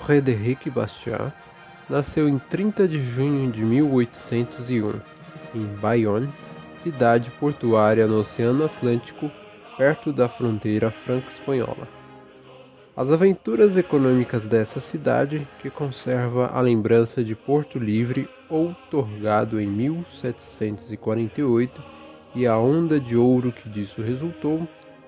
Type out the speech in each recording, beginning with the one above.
Frédéric Bastiat nasceu em 30 de junho de 1801, em Bayonne, cidade portuária no Oceano Atlântico, perto da fronteira franco-espanhola. As aventuras econômicas dessa cidade, que conserva a lembrança de Porto Livre, outorgado em 1748, e a onda de ouro que disso resultou,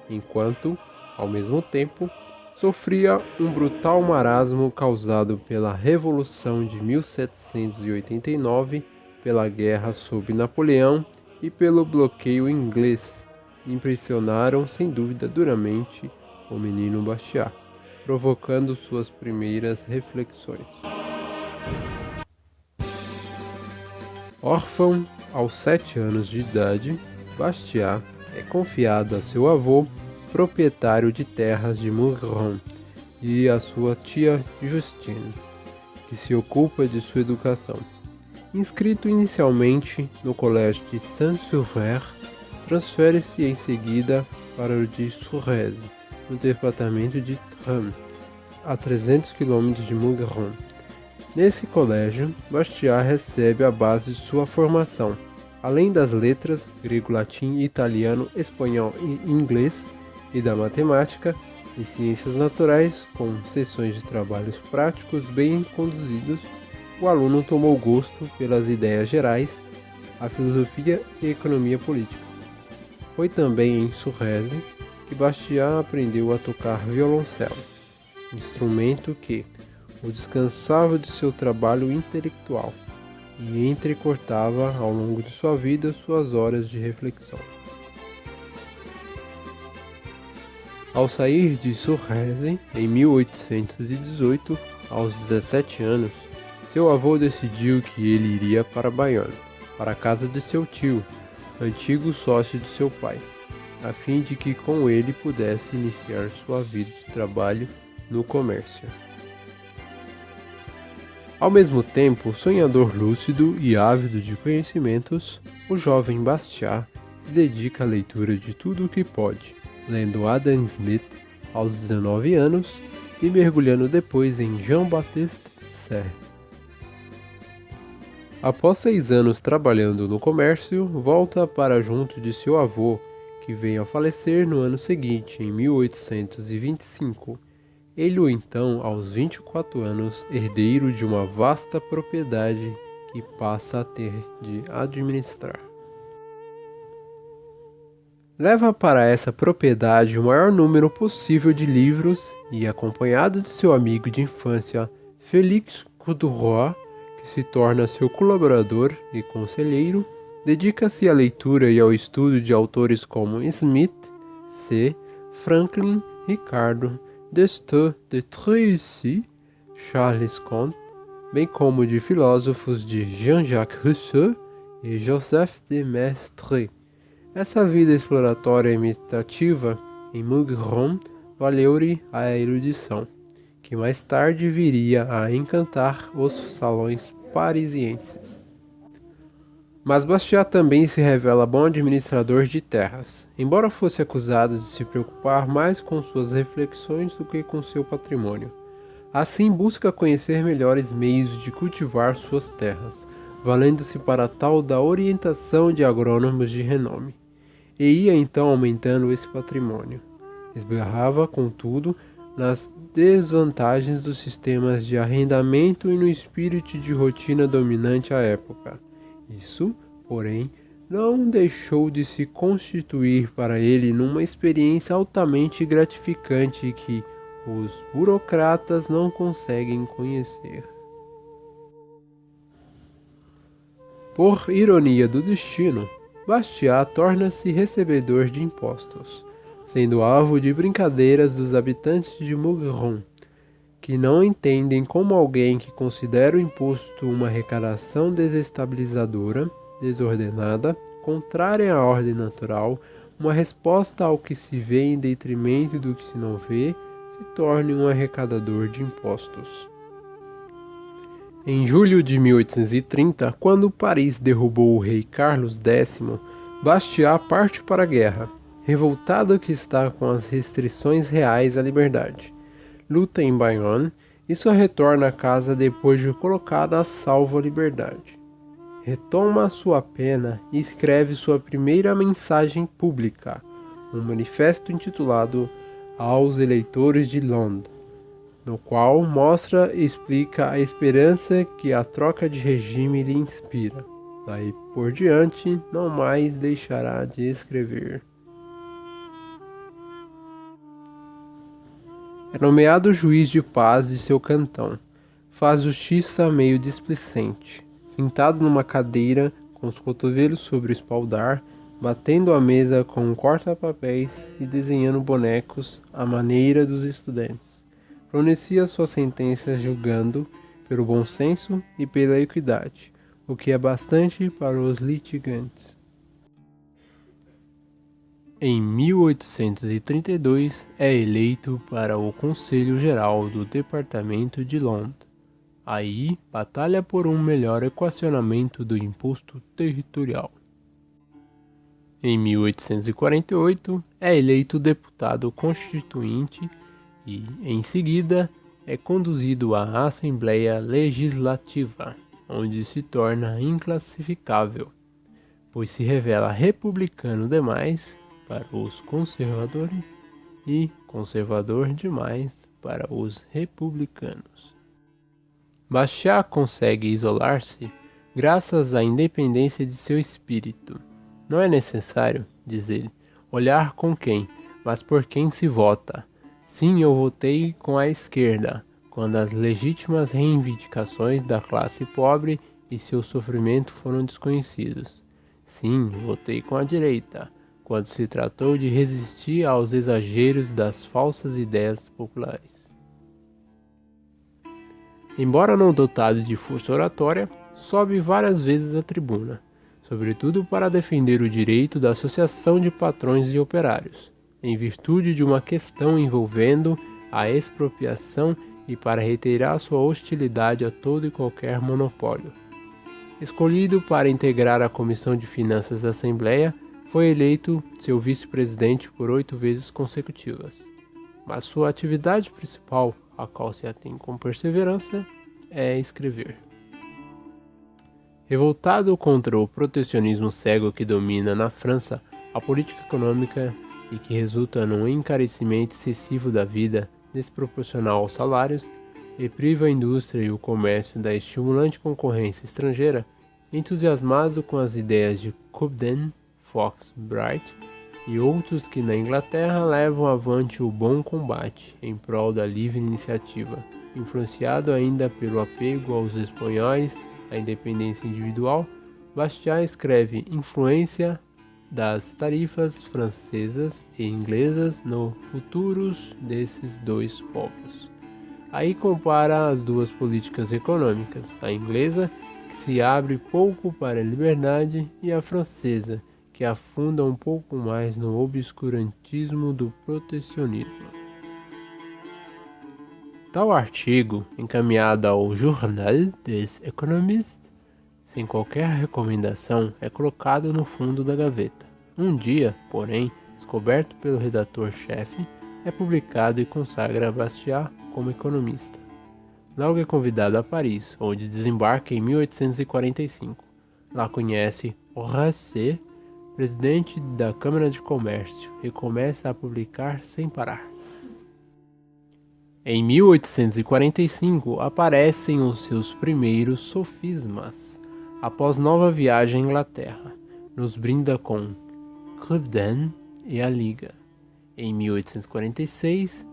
enquanto, ao mesmo tempo, sofria um brutal marasmo causado pela Revolução de 1789, pela guerra sob Napoleão e pelo bloqueio inglês, impressionaram sem dúvida duramente o menino Bastiat, provocando suas primeiras reflexões. Órfão aos 7 anos de idade, Bastiat é confiado a seu avô, proprietário de terras de Mougron, e a sua tia Justine, que se ocupa de sua educação. Inscrito inicialmente no colégio de Saint-Sever, transfere-se em seguida para o de Sorèze, no departamento de Drôme, a 300 km de Mougron. Nesse colégio, Bastiat recebe a base de sua formação, além das letras, grego, latim, italiano, espanhol e inglês, e da matemática e ciências naturais, com sessões de trabalhos práticos bem conduzidos. O aluno tomou gosto pelas ideias gerais, a filosofia e a economia política. Foi também em Sorèze que Bastiat aprendeu a tocar violoncelo, instrumento que o descansava de seu trabalho intelectual e entrecortava ao longo de sua vida suas horas de reflexão. Ao sair de Sorèze, em 1818, aos 17 anos, seu avô decidiu que ele iria para Bayonne, para a casa de seu tio, antigo sócio de seu pai, a fim de que com ele pudesse iniciar sua vida de trabalho no comércio. Ao mesmo tempo, sonhador lúcido e ávido de conhecimentos, o jovem Bastiat se dedica à leitura de tudo o que pode, lendo Adam Smith aos 19 anos e mergulhando depois em Jean-Baptiste Say. Após 6 anos trabalhando no comércio, volta para junto de seu avô, que veio a falecer no ano seguinte, em 1825. Ele, então, aos 24 anos, herdeiro de uma vasta propriedade que passa a ter de administrar. Leva para essa propriedade o maior número possível de livros e, acompanhado de seu amigo de infância, Félix Couduroy, que se torna seu colaborador e conselheiro, dedica-se à leitura e ao estudo de autores como Smith, C., Franklin, Ricardo, Destutt de Tracy, Charles Comte, bem como de filósofos de Jean-Jacques Rousseau e Joseph de Maistre. Essa vida exploratória e meditativa em Mougron valeu-lhe a erudição, que mais tarde viria a encantar os salões parisienses. Mas Bastiat também se revela bom administrador de terras, embora fosse acusado de se preocupar mais com suas reflexões do que com seu patrimônio. Assim, busca conhecer melhores meios de cultivar suas terras, valendo-se para tal da orientação de agrônomos de renome, e ia então aumentando esse patrimônio. Esbarrava, contudo, nas desvantagens dos sistemas de arrendamento e no espírito de rotina dominante à época. Isso, porém, não deixou de se constituir para ele numa experiência altamente gratificante que os burocratas não conseguem conhecer. Por ironia do destino, Bastiat torna-se recebedor de impostos, sendo alvo de brincadeiras dos habitantes de Mougron, que que não entendem como alguém que considera o imposto uma arrecadação desestabilizadora, desordenada, contrária à ordem natural, uma resposta ao que se vê em detrimento do que se não vê, se torne um arrecadador de impostos. Em julho de 1830, quando Paris derrubou o rei Carlos X, Bastiat parte para a guerra, revoltado que está com as restrições reais à liberdade. Luta em Bayonne e só retorna a casa depois de colocada a salvo a liberdade. Retoma sua pena e escreve sua primeira mensagem pública, um manifesto intitulado Aos Eleitores de Londres, no qual mostra e explica a esperança que a troca de regime lhe inspira. Daí por diante, não mais deixará de escrever. É nomeado juiz de paz de seu cantão. Faz justiça meio displicente, sentado numa cadeira, com os cotovelos sobre o espaldar, batendo a mesa com um corta-papéis e desenhando bonecos à maneira dos estudantes. Pronuncia sua sentença julgando pelo bom senso e pela equidade, o que é bastante para os litigantes. Em 1832 é eleito para o Conselho Geral do Departamento de Londres. Aí batalha por um melhor equacionamento do imposto territorial. Em 1848 é eleito deputado constituinte e, em seguida, é conduzido à Assembleia Legislativa, onde se torna inclassificável, pois se revela republicano demais para os conservadores e conservador demais para os republicanos. Bastiat consegue isolar-se graças à independência de seu espírito. Não é necessário, diz ele, olhar com quem, mas por quem se vota. Sim, eu votei com a esquerda, quando as legítimas reivindicações da classe pobre e seu sofrimento foram desconhecidos. Sim, votei com a direita, quando se tratou de resistir aos exageros das falsas ideias populares. Embora não dotado de força oratória, sobe várias vezes à tribuna, sobretudo para defender o direito da associação de patrões e operários, em virtude de uma questão envolvendo a expropriação e para reiterar sua hostilidade a todo e qualquer monopólio. Escolhido para integrar a Comissão de Finanças da Assembleia, foi eleito seu vice-presidente por 8 vezes consecutivas. Mas sua atividade principal, a qual se atém com perseverança, é escrever. Revoltado contra o protecionismo cego que domina na França a política econômica e que resulta num encarecimento excessivo da vida desproporcional aos salários e priva a indústria e o comércio da estimulante concorrência estrangeira, entusiasmado com as ideias de Cobden, Fox Bright e outros que na Inglaterra levam avante o bom combate em prol da livre iniciativa, influenciado ainda pelo apego aos espanhóis à independência individual, Bastiat escreve Influência das tarifas francesas e inglesas no futuros desses dois povos. Aí compara as duas políticas econômicas, a inglesa, que se abre pouco para a liberdade, e a francesa, que afunda um pouco mais no obscurantismo do protecionismo. Tal artigo, encaminhado ao Journal des Économistes, sem qualquer recomendação, é colocado no fundo da gaveta. Um dia, porém, descoberto pelo redator-chefe, é publicado e consagra Bastiat como economista. Logo é convidado a Paris, onde desembarca em 1845. Lá conhece Horace, presidente da Câmara de Comércio, e começa a publicar sem parar. Em 1845 aparecem os seus primeiros sofismas. Após nova viagem à Inglaterra, nos brinda com Cobden e a Liga. Em 1846,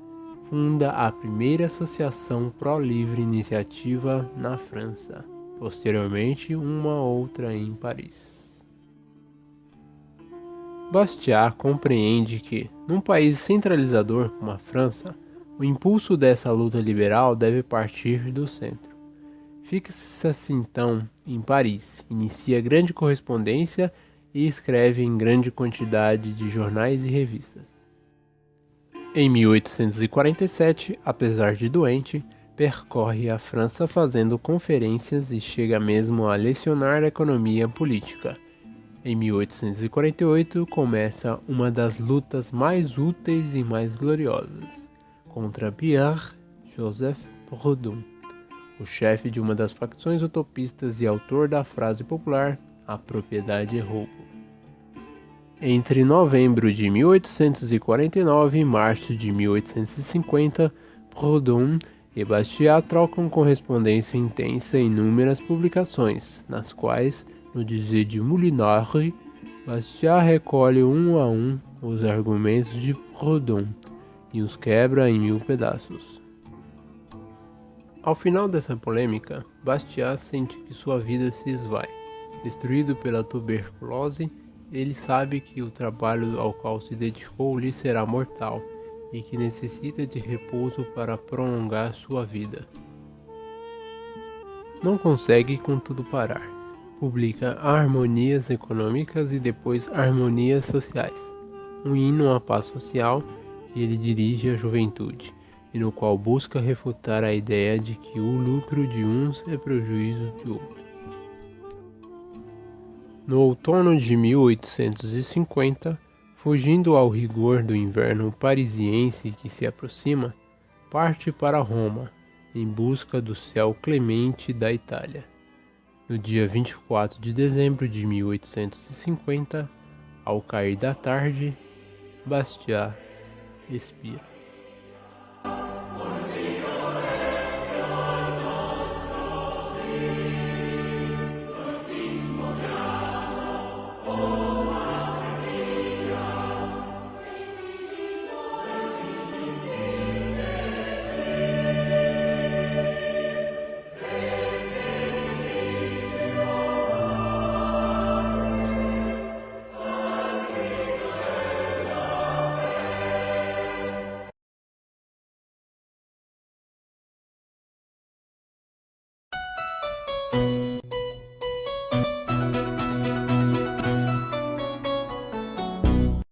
funda a primeira associação pró-livre iniciativa na França, posteriormente uma outra em Paris. Bastiat compreende que, num país centralizador como a França, O impulso dessa luta liberal deve partir do centro. Fixa-se então em Paris, inicia grande correspondência e escreve em grande quantidade de jornais e revistas. Em 1847, apesar de doente, percorre a França fazendo conferências e chega mesmo a lecionar economia política. Em 1848, começa uma das lutas mais úteis e mais gloriosas, contra Pierre-Joseph Proudhon, o chefe de uma das facções utopistas e autor da frase popular "A propriedade é roubo". Entre novembro de 1849 e março de 1850, Proudhon e Bastiat trocam correspondência intensa em inúmeras publicações, nas quais, no dizer de Molinari, Bastiat recolhe um a um os argumentos de Proudhon e os quebra em 1000 pedaços. Ao final dessa polêmica, Bastiat sente que sua vida se esvai. Destruído pela tuberculose, ele sabe que o trabalho ao qual se dedicou lhe será mortal e que necessita de repouso para prolongar sua vida. Não consegue, contudo, parar. Publica Harmonias Econômicas e depois Harmonias Sociais, um hino à paz social que ele dirige à juventude, e no qual busca refutar a ideia de que o lucro de uns é prejuízo de outros. No outono de 1850, fugindo ao rigor do inverno parisiense que se aproxima, parte para Roma, em busca do céu clemente da Itália. No dia 24 de dezembro de 1850, ao cair da tarde, Bastiat expira.